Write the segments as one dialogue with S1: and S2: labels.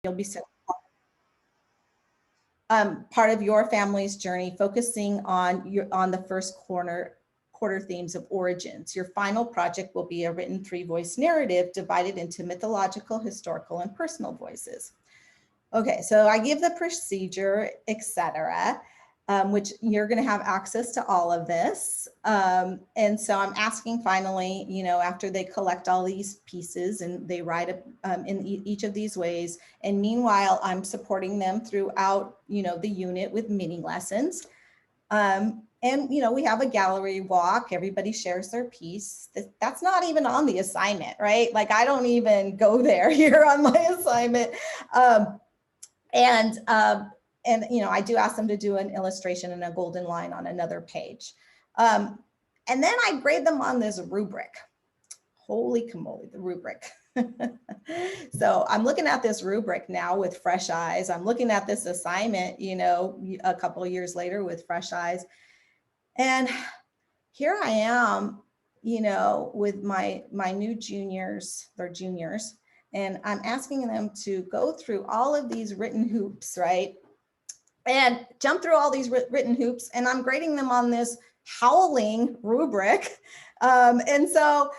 S1: you'll be part of your family's journey, focusing on the first quarter themes of origins. Your final project will be a written 3-voice narrative divided into mythological, historical, and personal voices. Okay, so I give the procedure, etc., which you're going to have access to all of this. And so I'm asking finally, after they collect all these pieces and they write in each of these ways. And meanwhile, I'm supporting them throughout, the unit with mini lessons. And, we have a gallery walk. Everybody shares their piece. That's not even on the assignment, right? Like, I don't even go there here on my assignment. And I do ask them to do an illustration and a golden line on another page. And then I grade them on this rubric. Holy camole, the rubric. So I'm looking at this rubric now with fresh eyes. I'm looking at this assignment, a couple of years later with fresh eyes. And here I am, with my new juniors, they're juniors, and I'm asking them to go through all of these written hoops, right? And jump through all these written hoops, and I'm grading them on this howling rubric. And so,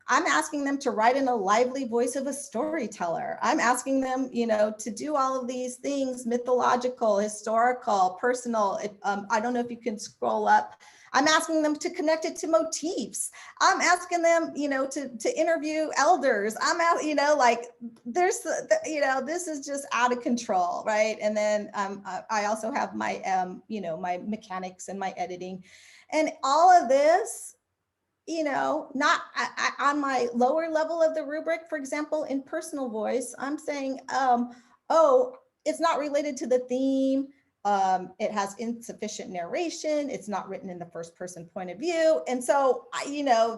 S1: I'm asking them to write in a lively voice of a storyteller. I'm asking them, to do all of these things, mythological, historical, personal. I don't know if you can scroll up. I'm asking them to connect it to motifs. I'm asking them, to interview elders. I'm out, this is just out of control, right? And then I also have my, my mechanics and my editing, and all of this, not on my lower level of the rubric. For example, in personal voice, I'm saying, oh, it's not related to the theme. It has insufficient narration. It's not written in the first person point of view. And so,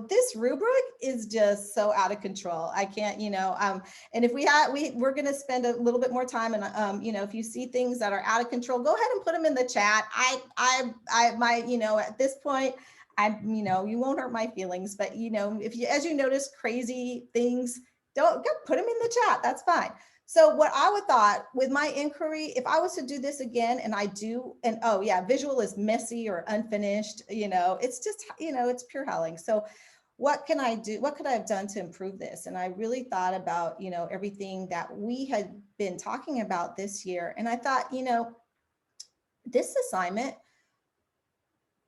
S1: this rubric is just so out of control. I can't, and if we're going to spend a little bit more time, and, if you see things that are out of control, go ahead and put them in the chat. At this point, you won't hurt my feelings, but, as you notice crazy things, don't put them in the chat. That's fine. So what I would thought with my inquiry, if I was to do this again, and I do, and oh yeah, visual is messy or unfinished, it's just, it's pure howling. So what can I do? What could I have done to improve this? And I really thought about, everything that we had been talking about this year. And I thought, this assignment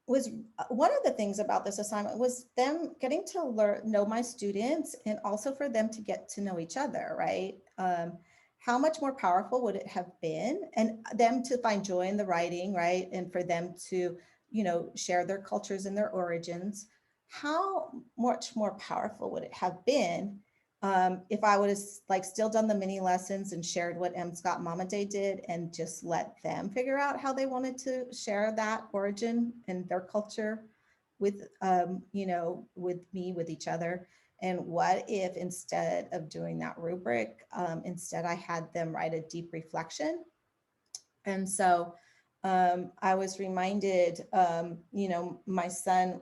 S1: was one of the things about this assignment was them getting to know my students, and also for them to get to know each other, right? How much more powerful would it have been, and them to find joy in the writing, right? And for them to, share their cultures and their origins. How much more powerful would it have been if I would have still done the mini lessons and shared what M. Scott Mama Day did, and just let them figure out how they wanted to share that origin and their culture with, with me, with each other. And what if instead of doing that rubric, instead I had them write a deep reflection? And so I was reminded, my son,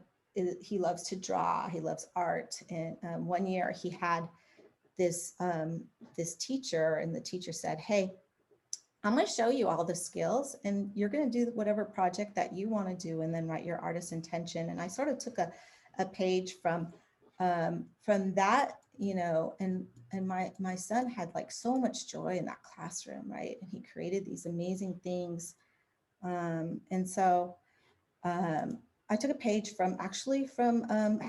S1: he loves to draw, he loves art. And one year he had this teacher, and the teacher said, hey, I'm going to show you all the skills, and you're going to do whatever project that you want to do, and then write your artist intention. And I sort of took a page from that, and my son had so much joy in that classroom, right? And he created these amazing things. And so I took a page from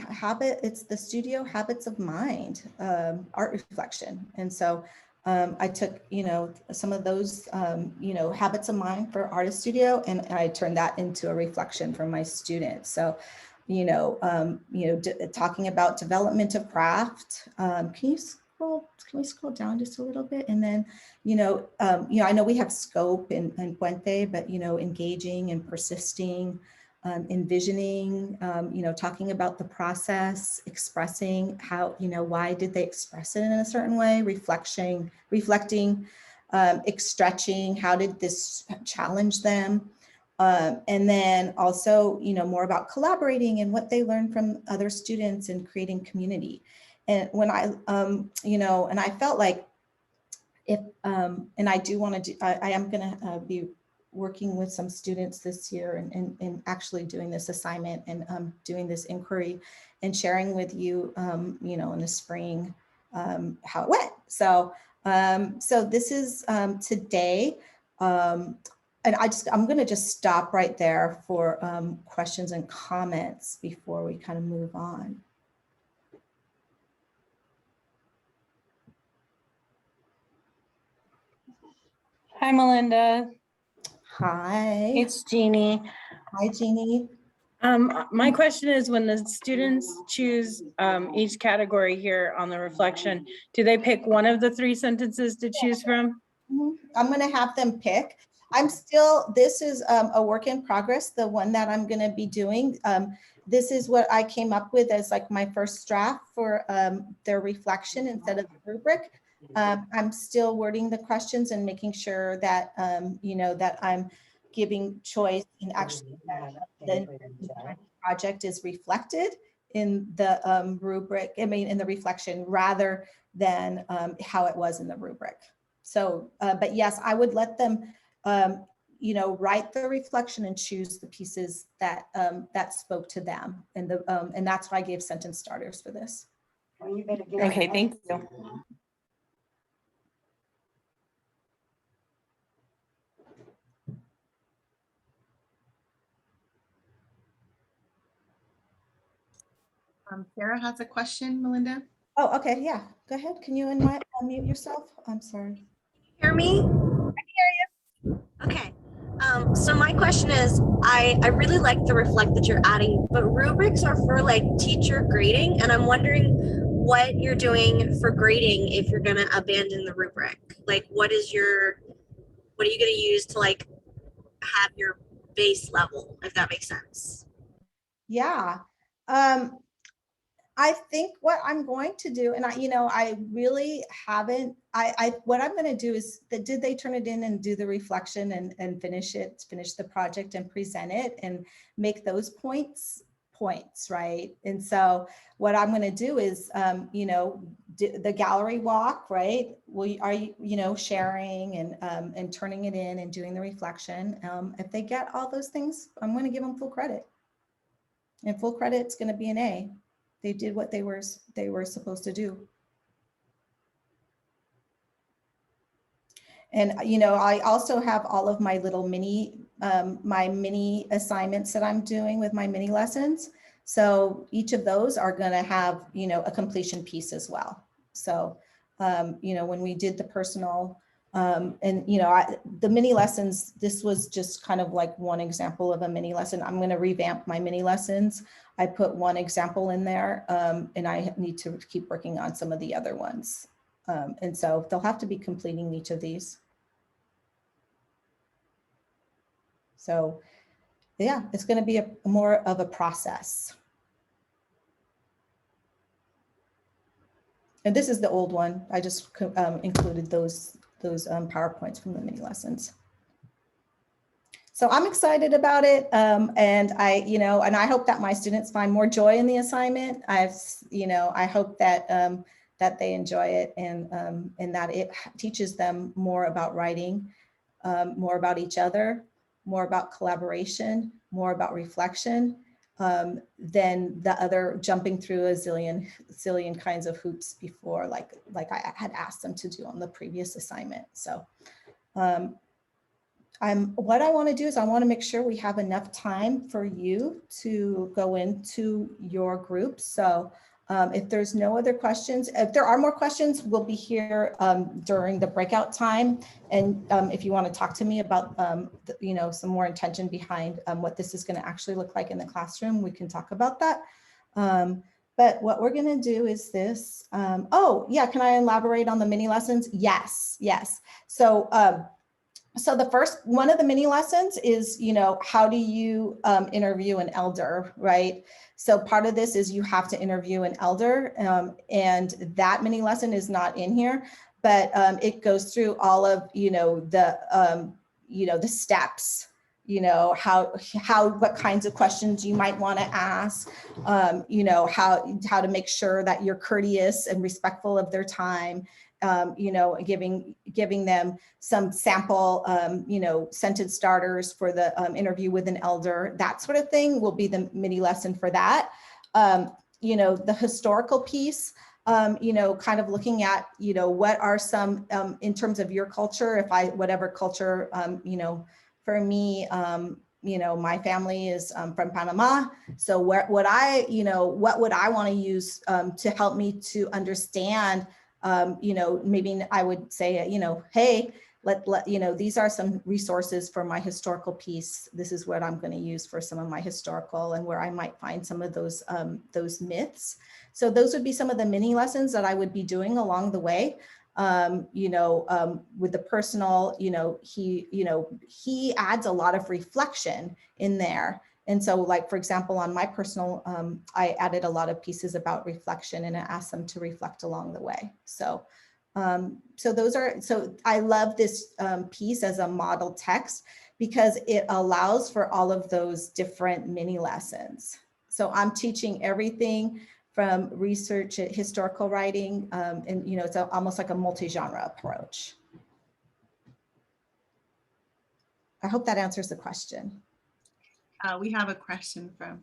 S1: Habit. It's the studio Habits of Mind, art reflection. And so I took, some of those, habits of mind for artist studio, and I turned that into a reflection for my students. So, talking about development of craft. Can we scroll down just a little bit? And then, I know we have scope in Puente, but, engaging and persisting, envisioning, talking about the process, expressing how, why did they express it in a certain way, reflecting, stretching, how did this challenge them? And then also, more about collaborating and what they learned from other students and creating community. And when I, and I felt like, if, and I do want to do, I am going to be working with some students this year and actually doing this assignment and doing this inquiry and sharing with you, you know, in the spring, how it went. So, so this is today. And I'm going to just stop right there for questions and comments before we kind of move on.
S2: Hi, Melinda.
S1: Hi.
S2: It's Jeannie.
S1: Hi, Jeannie.
S2: My question is, when the students choose each category here on the reflection, do they pick one of the 3 sentences to choose from?
S1: I'm going to have them pick. I'm still, this is a work in progress, the one that I'm going to be doing. This is what I came up with as like my first draft for their reflection instead of the rubric. I'm still wording the questions and making sure that, you know, that I'm giving choice and actually that the project is reflected in the rubric, I mean, in the reflection rather than how it was in the rubric. So, but yes, I would let them, you know, write the reflection and choose the pieces that that spoke to them, and that's why I gave sentence starters for this.
S2: Okay, thank you.
S3: Sarah has a question, Melinda.
S1: Oh, okay, yeah, go ahead. Can you unmute yourself? I'm sorry.
S4: Hear me? I hear you. Okay. So my question is, I really like the reflect that you're adding, but rubrics are for like teacher grading, and I'm wondering what you're doing for grading if you're going to abandon the rubric. Like, what are you going to use to like have your base level, if that makes sense?
S1: Yeah. I think what I'm going to do, and you know, I really haven't, what I'm going to do is that, did they turn it in and do the reflection and finish the project and present it and make those points, right? And so what I'm going to do is, you know, the gallery walk, right? Are you, you know, sharing and turning it in and doing the reflection. If they get all those things, I'm going to give them full credit. And full credit's going to be an A. They did what they were supposed to do. And, you know, I also have all of my little mini assignments that I'm doing with my mini lessons. So each of those are going to have, you know, a completion piece as well. So, you know, when we did the personal, and, you know, the mini lessons, this was just kind of like one example of a mini lesson. I'm going to revamp my mini lessons. I put one example in there, and I need to keep working on some of the other ones. And so they'll have to be completing each of these. So yeah, it's going to be more of a process. And this is the old one. I just included those PowerPoints from the mini lessons. So I'm excited about it. And you know, and I hope that my students find more joy in the assignment. You know, I hope that that they enjoy it and that it teaches them more about writing, more about each other, more about collaboration, more about reflection, than the other jumping through a zillion kinds of hoops before, like I had asked them to do on the previous assignment. So what I want to do is I want to make sure we have enough time for you to go into your group. So if there's no other questions, if there are more questions, we'll be here during the breakout time. And if you want to talk to me about, you know, some more intention behind what this is going to actually look like in the classroom, we can talk about that. But what we're going to do is this. Oh, yeah. Can I elaborate on the mini lessons? Yes. Yes. So, so the first one of the mini lessons is, you know, how do you interview an elder, right? So part of this is you have to interview an elder, and that mini lesson is not in here, but it goes through all of, you know, the steps, you know, what kinds of questions you might want to ask, you know, how to make sure that you're courteous and respectful of their time, you know, giving them some sample, you know, sentence starters for the interview with an elder, that sort of thing will be the mini lesson for that. You know, the historical piece, you know, kind of looking at, you know, what are some, in terms of your culture, whatever culture, you know, for me, you know, my family is from Panama. So what would I want to use to help me to understand, you know, maybe I would say, you know, hey, you know, these are some resources for my historical piece. This is what I'm going to use for some of my historical and where I might find some of those myths. So those would be some of the mini lessons that I would be doing along the way. You know, with the personal, you know, he adds a lot of reflection in there. And so like, for example, on my personal, I added a lot of pieces about reflection and I asked them to reflect along the way. So, so I love this piece as a model text because it allows for all of those different mini lessons. So I'm teaching everything from research, historical writing, and, you know, it's almost like a multi-genre approach. I hope that answers the question.
S3: We have a question from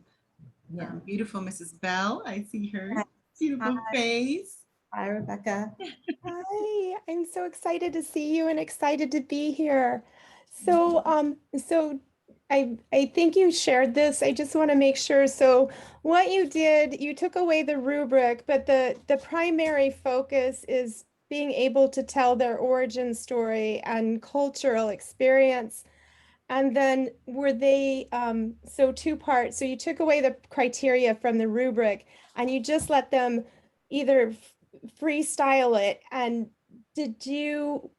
S3: beautiful Mrs. Bell. I see her beautiful face.
S1: Hi, Rebecca.
S5: Hi, I'm so excited to see you and excited to be here. So, I think you shared this. I just want to make sure. So what you did, you took away the rubric, but the primary focus is being able to tell their origin story and cultural experience. And then were they, so two parts. So you took away the criteria from the rubric and you just let them either freestyle it. And did you,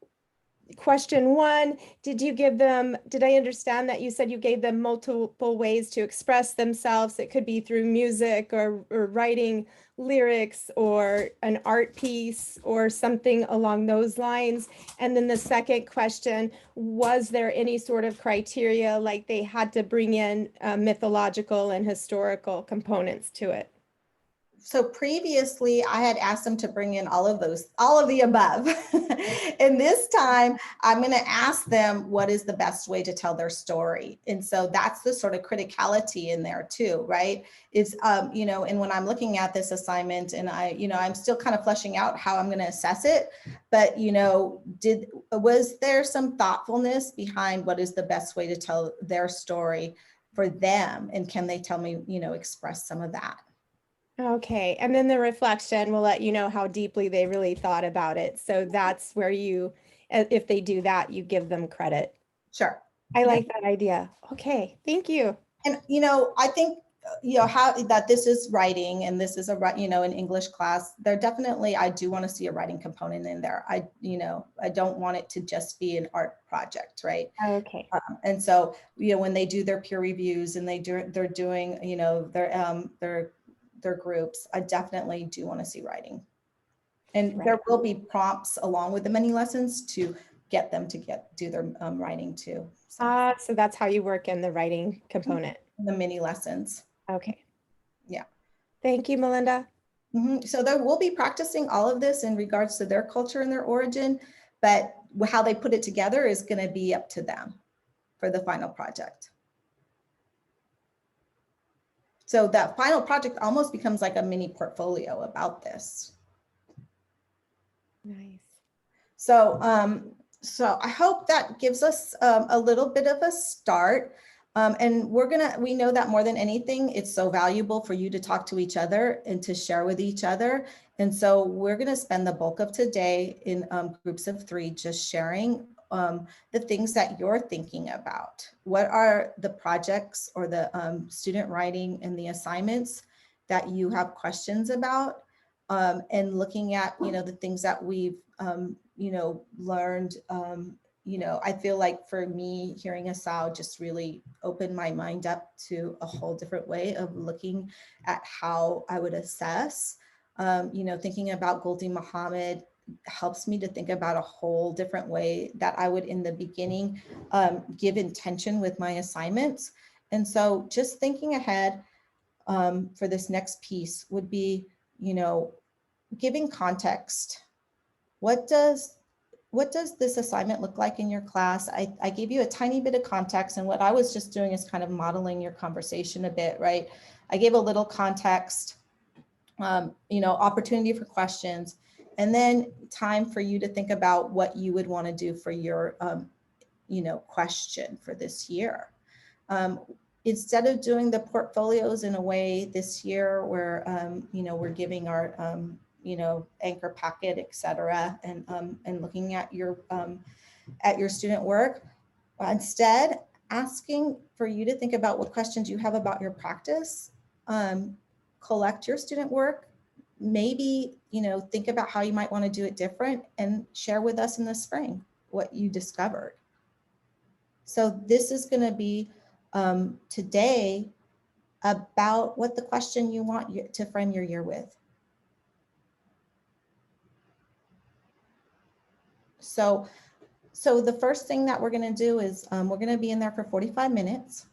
S5: question one, did I understand that you said you gave them multiple ways to express themselves? It could be through music or writing lyrics or an art piece or something along those lines. And then the second question, was there any sort of criteria, like they had to bring in mythological and historical components to it?
S1: So previously I had asked them to bring in all of the above. And this time I'm going to ask them what is the best way to tell their story. And so that's the sort of criticality in there too, right? Is, you know, and when I'm looking at this assignment and I'm still kind of fleshing out how I'm going to assess it, but, you know, was there some thoughtfulness behind what is the best way to tell their story for them? And can they tell me, you know, express some of that?
S5: Okay, and then the reflection will let you know how deeply they really thought about it. So that's where you, if they do that, you give them credit.
S1: Sure.
S5: I like that idea. Okay, thank you.
S1: And, you know, I think, you know, how that this is writing and this is you know, an English class, there definitely, I do want to see a writing component in there. I don't want it to just be an art project, right?
S5: Okay.
S1: And so, you know, when they do their peer reviews and they're doing, you know, their groups, I definitely do want to see writing. And there will be prompts along with the mini lessons to get them to do their writing too.
S5: So that's how you work in the writing component.
S1: The mini lessons.
S5: Okay.
S1: Yeah.
S5: Thank you, Melinda.
S1: So they will be practicing all of this in regards to their culture and their origin, but how they put it together is going to be up to them for the final project. So that final project almost becomes like a mini portfolio about this.
S5: Nice.
S1: So, so I hope that gives us a little bit of a start. And we know that more than anything, it's so valuable for you to talk to each other and to share with each other. And so we're going to spend the bulk of today in groups of 3, just sharing the things that you're thinking about. What are the projects or the student writing and the assignments that you have questions about? And looking at, you know, the things that we've, you know, learned. You know, I feel like for me, hearing Asao just really opened my mind up to a whole different way of looking at how I would assess. You know, thinking about Guldi Muhammad helps me to think about a whole different way that I would in the beginning give intention with my assignments. And so just thinking ahead for this next piece would be, you know, giving context what does this assignment look like in your class? I gave you a tiny bit of context, and what I was just doing is kind of modeling your conversation a bit, right? I gave a little context, opportunity for questions, and then time for you to think about what you would want to do for your, question for this year. Instead of doing the portfolios in a way this year where, we're giving our, anchor packet, et cetera, and looking at your student work, instead asking for you to think about what questions you have about your practice, collect your student work, maybe, think about how you might want to do it different, and share with us in the spring what you discovered. So this is going to be today about what the question you want to frame your year with. So the first thing that we're going to do is we're going to be in there for 45 minutes.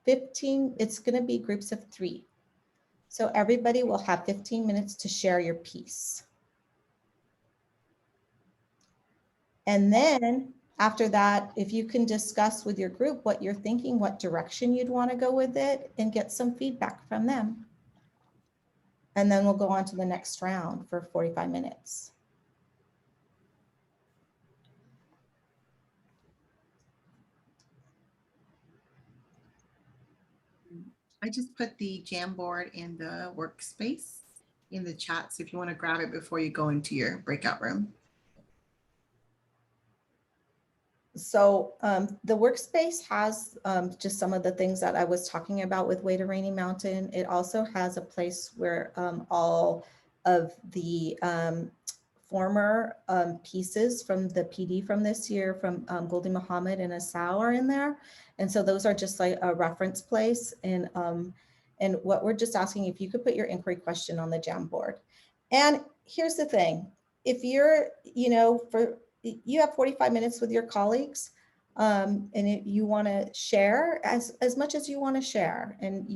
S1: 15, it's going to be groups of 3. So everybody will have 15 minutes to share your piece. And then after that, if you can discuss with your group what you're thinking, what direction you'd want to go with it, and get some feedback from them. And then we'll go on to the next round for 45 minutes.
S3: I just put the Jamboard in the workspace in the chat. So if you want to grab it before you go into your breakout room.
S1: So the workspace has just some of the things that I was talking about with Way to Rainy Mountain. It also has a place where all of the former pieces from the PD from this year from Goldie Muhammad and Asau are in there. And so those are just like a reference place. And what we're just asking, if you could put your inquiry question on the Jamboard. And here's the thing, if you're, you have 45 minutes with your colleagues, and if you want to share as much as you want to share. And,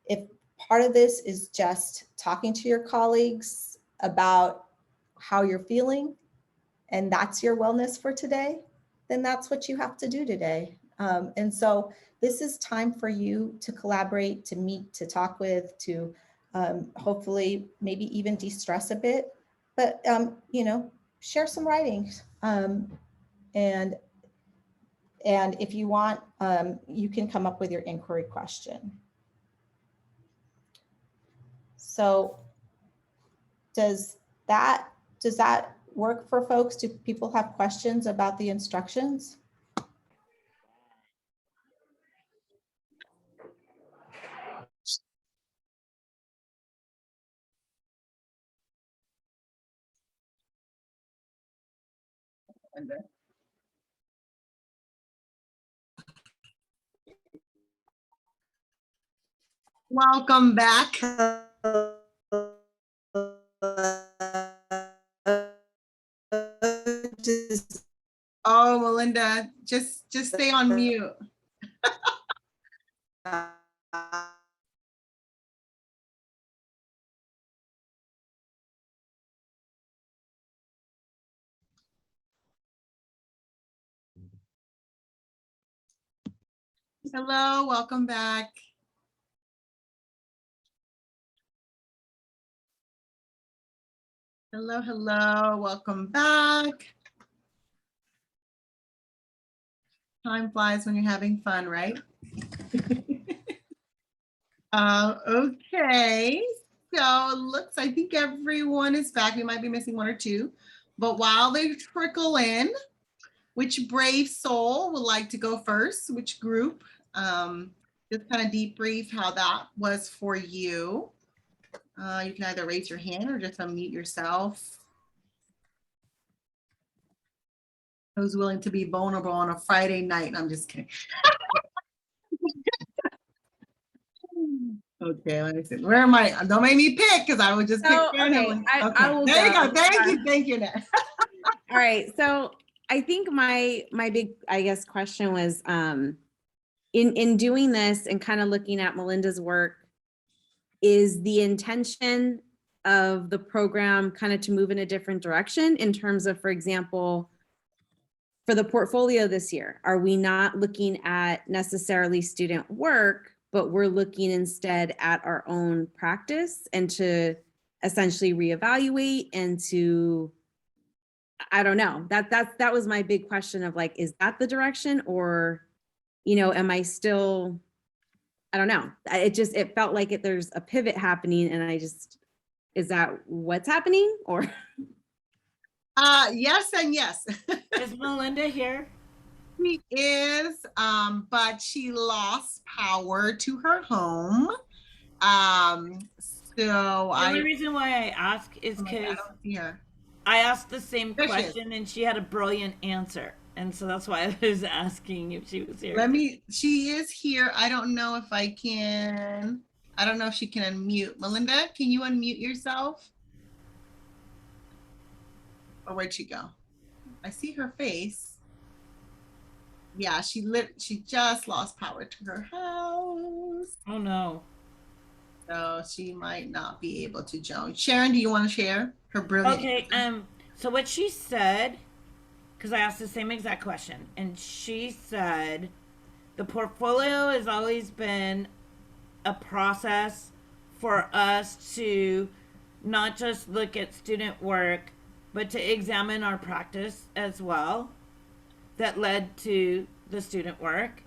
S1: if part of this is just talking to your colleagues about how you're feeling, and that's your wellness for today, then that's what you have to do today. And so this is time for you to collaborate, to meet, to talk with, to hopefully maybe even de-stress a bit, but, share some writings. And if you want, you can come up with your inquiry question. So does that work for folks? Do people have questions about the instructions?
S3: Welcome back. Oh, Melinda, just stay on mute. Hello, welcome back. Hello, hello, welcome back. Time flies when you're having fun, right? Okay, so it looks, I think everyone is back. We might be missing one or two, but while they trickle in, which brave soul would like to go first? Which group? Just kind of debrief how that was for you. You can either raise your hand or just unmute yourself. Who's willing to be vulnerable on a Friday night? I'm just kidding. Okay, let me see. Where am I? Don't make me pick because I would just pick randomly.
S6: I will
S3: there
S6: go.
S3: you go. Thank you, Nat.
S6: All right. So I think my big, I guess, question was in doing this and kind of looking at Melinda's work, is the intention of the program kind of to move in a different direction in terms of, for example, for the portfolio this year, are we not looking at necessarily student work, but we're looking instead at our own practice and to essentially reevaluate and to, I don't know, that was my big question of like, is that the direction, or, you know, am I still, I don't know. It felt like there's a pivot happening, and is that what's happening, or?
S3: Yes and yes.
S7: Is Melinda here?
S3: She is, but she lost power to her home. So
S7: The only reason why I ask is
S3: I
S7: because
S3: don't see her.
S7: I asked the same
S3: There she is.
S7: question and she had a brilliant answer. And so that's why I was asking if she was here.
S3: She is here. I don't know if I don't know if she can unmute. Melinda, can you unmute yourself? Or where'd she go? I see her face. Yeah, she just lost power to her house.
S7: Oh no.
S3: So she might not be able to join. Sharon, do you want to share her brilliant?
S7: Okay, so what she said, because I asked the same exact question, and she said the portfolio has always been a process for us to not just look at student work, but to examine our practice as well, that led to the student work.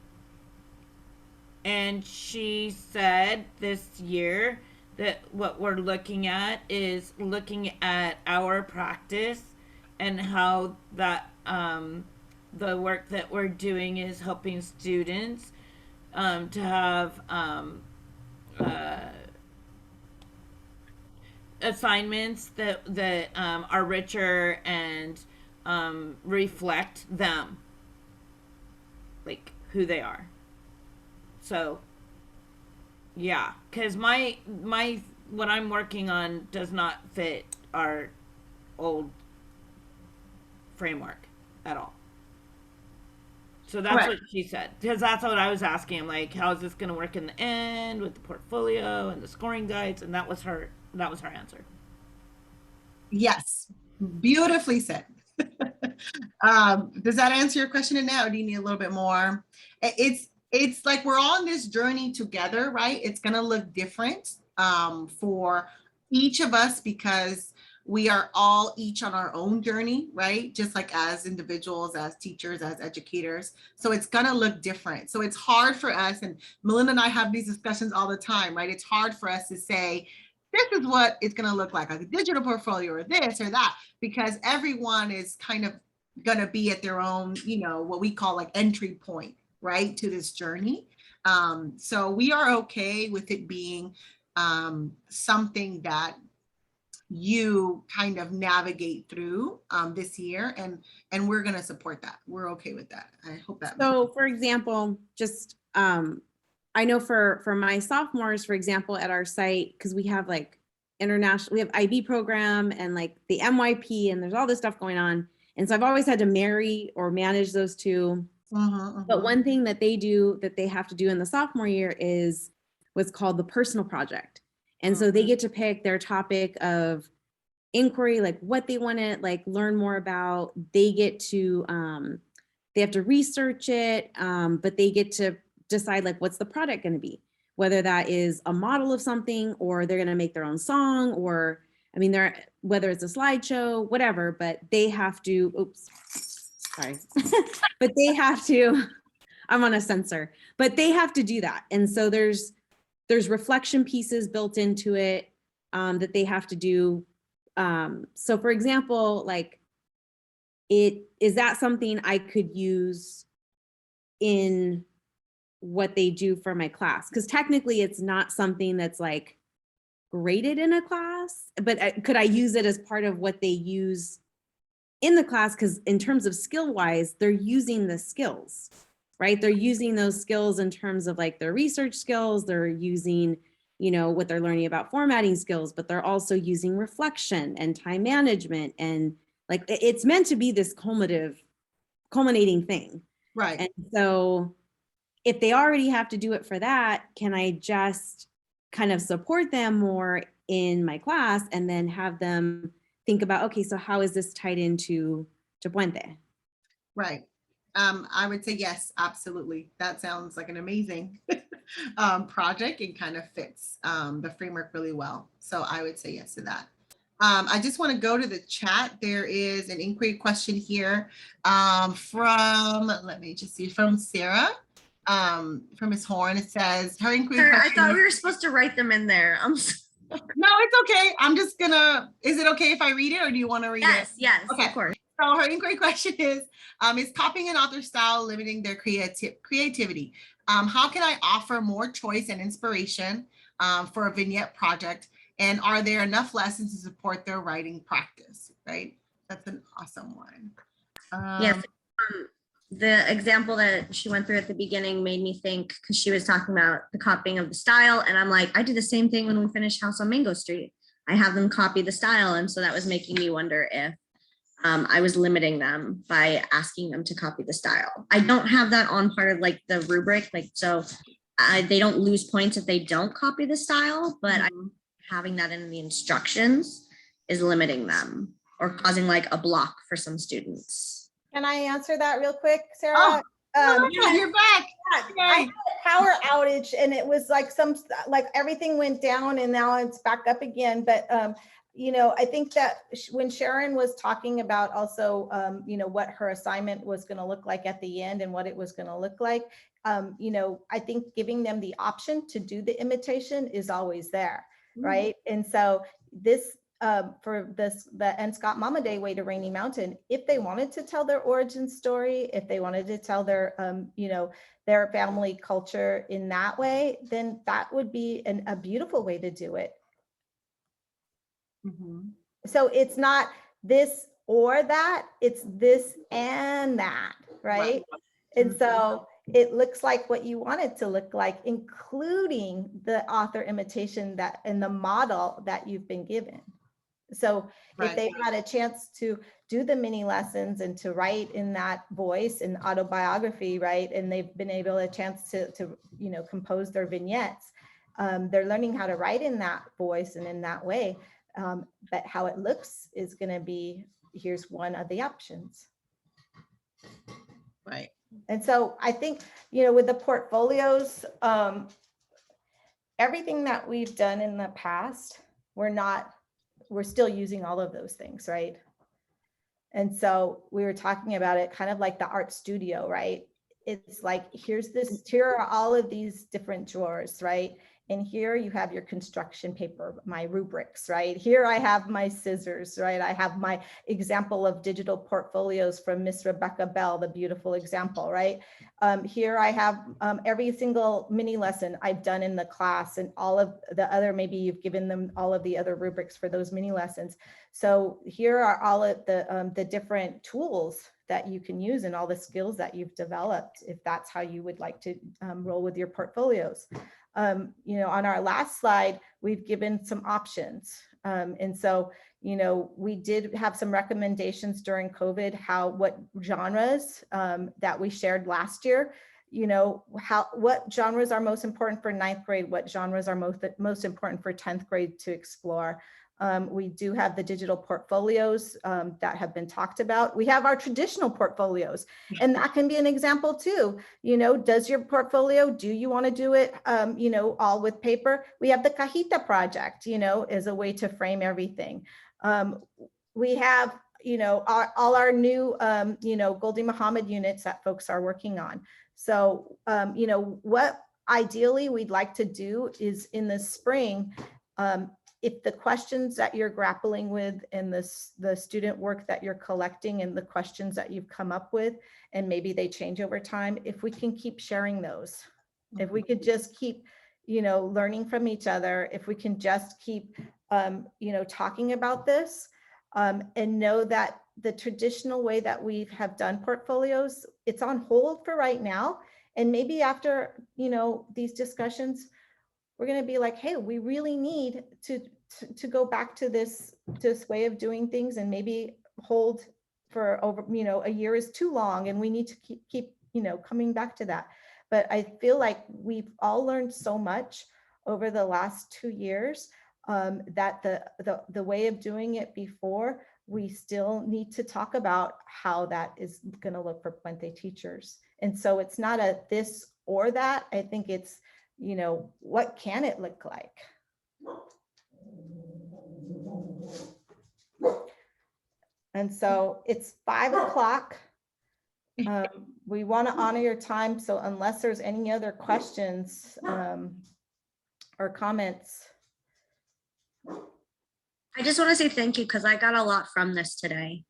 S7: And she said this year that what we're looking at is looking at our practice and how that the work that we're doing is helping students to have assignments that are richer and reflect them, like who they are. So yeah, because my what I'm working on does not fit our old framework at all. So that's
S3: Right.
S7: what she said, because that's what I was asking. I'm like, how is this going to work in the end with the portfolio and the scoring guides? And that was her answer.
S3: Yes, beautifully said. Does that answer your question, Annette, or do you need a little bit more? It's like we're on this journey together, right? It's gonna look different for each of us because we are all each on our own journey, right? Just like as individuals, as teachers, as educators. So it's gonna look different. So it's hard for us, and Melinda and I have these discussions all the time, right? It's hard for us to say, this is what it's going to look like a digital portfolio or this or that, because everyone is kind of going to be at their own, you know, what we call like entry point, right, to this journey. So we are okay with it being something that you kind of navigate through this year, and we're going to support that. We're okay with that. I hope that.
S6: So for example, just I know for my sophomores, for example, at our site, because we have like international, we have IB program and like the MYP, and there's all this stuff going on. And so I've always had to marry or manage those two. But one thing that they do, that they have to do in the sophomore year, is what's called the personal project. And so they get to pick their topic of inquiry, like what they want to like learn more about. They get to, they have to research it, but they get to decide like what's the product going to be, whether that is a model of something or they're going to make their own song, or I mean, whether it's a slideshow, whatever, but they have to, oops, sorry, but they have to, I'm on a sensor, but they have to do that. And so there's reflection pieces built into it that they have to do. So for example, like is that something I could use in what they do for my class? Because technically it's not something that's like graded in a class, but could I use it as part of what they use in the class? Because in terms of skill wise, they're using the skills, right? They're using those skills in terms of like their research skills. They're using, you know, what they're learning about formatting skills, but they're also using reflection and time management. And like, it's meant to be this culminating thing.
S3: Right.
S6: And so if they already have to do it for that, can I just kind of support them more in my class and then have them think about, okay, so how is this tied into Puente?
S3: Right. I would say yes, absolutely. That sounds like an amazing project and kind of fits the framework really well. So I would say yes to that. I just want to go to the chat. There is an inquiry question here from, let me just see, from Sarah, from Ms. Horn. It says, her inquiry
S4: Sure, I
S3: question.
S4: thought we were supposed to write them in there.
S3: No, it's okay. I'm just gonna, is it okay if I read it or do you want to read it?
S4: Yes,
S3: Okay.
S4: of course.
S3: So her inquiry question is copying an author's style limiting their creativity? How can I offer more choice and inspiration for a vignette project? And are there enough lessons to support their writing practice, right? That's an awesome one.
S4: Yes. The example that she went through at the beginning made me think, because she was talking about the copying of the style. And I'm like, I do the same thing when we finish House on Mango Street. I have them copy the style. And so that was making me wonder if I was limiting them by asking them to copy the style. I don't have that on part of like the rubric, like, so they don't lose points if they don't copy the style, but having that in the instructions is limiting them or causing like a block for some students.
S1: Can I answer that real quick, Sarah?
S3: You're back.
S1: I had a power outage and it was like everything went down and now it's back up again. But you know, I think that when Sharon was talking about also, you know, what her assignment was going to look like at the end and what it was going to look like, you know, I think giving them the option to do the imitation is always there, right? And so this, for this, the And Scott Mama Day Way to Rainy Mountain, if they wanted to tell their origin story, if they wanted to tell their, you know, their family culture in that way, then that would be a beautiful way to do it. So it's not this or that, it's this and that, right? And so it looks like what you want it to look like, including the author imitation that and the model that you've been given. So if they've had a chance to do the mini lessons and to write in that voice and autobiography, right? And they've been able a chance to you know, compose their vignettes. They're learning how to write in that voice and in that way. But how it looks is going to be, here's one of the options.
S3: Right.
S1: And so I think, you know, with the portfolios, everything that we've done in the past, we're still using all of those things, right? And so we were talking about it kind of like the art studio, right? It's like, here are all of these different drawers, right? And here you have your construction paper, my rubrics, right? Here I have my scissors, right? I have my example of digital portfolios from Miss Rebecca Bell, the beautiful example, right? Here I have every single mini lesson I've done in the class and all of the other, maybe you've given them all of the other rubrics for those mini lessons. So here are all of the different tools that you can use and all the skills that you've developed, if that's how you would like to roll with your portfolios. You know, on our last slide, we've given some options. And so, you know, we did have some recommendations during COVID, what genres that we shared last year, you know, what genres are most important for 9th grade, what genres are most important for 10th grade to explore. We do have the digital portfolios that have been talked about. We have our traditional portfolios, and that can be an example too. You know, does your portfolio, do you want to do it, you know, all with paper? We have the Cajita project, you know, as a way to frame everything. We have, you know, all our new, you know, Goldie Muhammad units that folks are working on. So, you know, what ideally we'd like to do is in the spring, if the questions that you're grappling with and the student work that you're collecting and the questions that you've come up with, and maybe they change over time, if we can keep sharing those, if we could just keep, you know, learning from each other, if we can just keep, you know, talking about this, and know that the traditional way that we have done portfolios, it's on hold for right now. And maybe after, you know, these discussions, we're going to be like, hey, we really need to go back to this way of doing things, and maybe hold for over, you know, a year is too long, and we need to keep, you know, coming back to that. But I feel like we've all learned so much over the last 2 years. that the way of doing it before, we still need to talk about how that is going to look for Puente teachers. And so it's not a this or that. I think it's, you know, what can it look like? And so it's 5 o'clock. We want to honor your time. So unless there's any other questions or comments.
S4: I just want to say thank you because I got a lot from this today.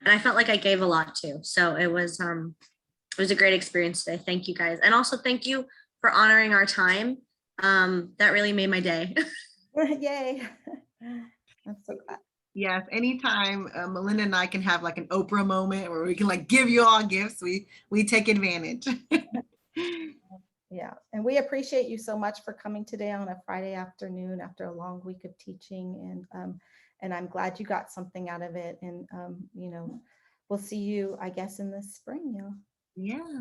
S4: And I felt like I gave a lot too. So it was a great experience today. Thank you guys. And also thank you for honoring our time. That really made my day.
S1: Yay. I'm so glad.
S3: Yes, anytime Melinda and I can have like an Oprah moment where we can like give you all gifts, we take advantage.
S1: Yeah, and we appreciate you so much for coming today on a Friday afternoon after a long week of teaching, and I'm glad you got something out of it. And you know, we'll see you, I guess, in the spring. Yeah.
S3: Yeah.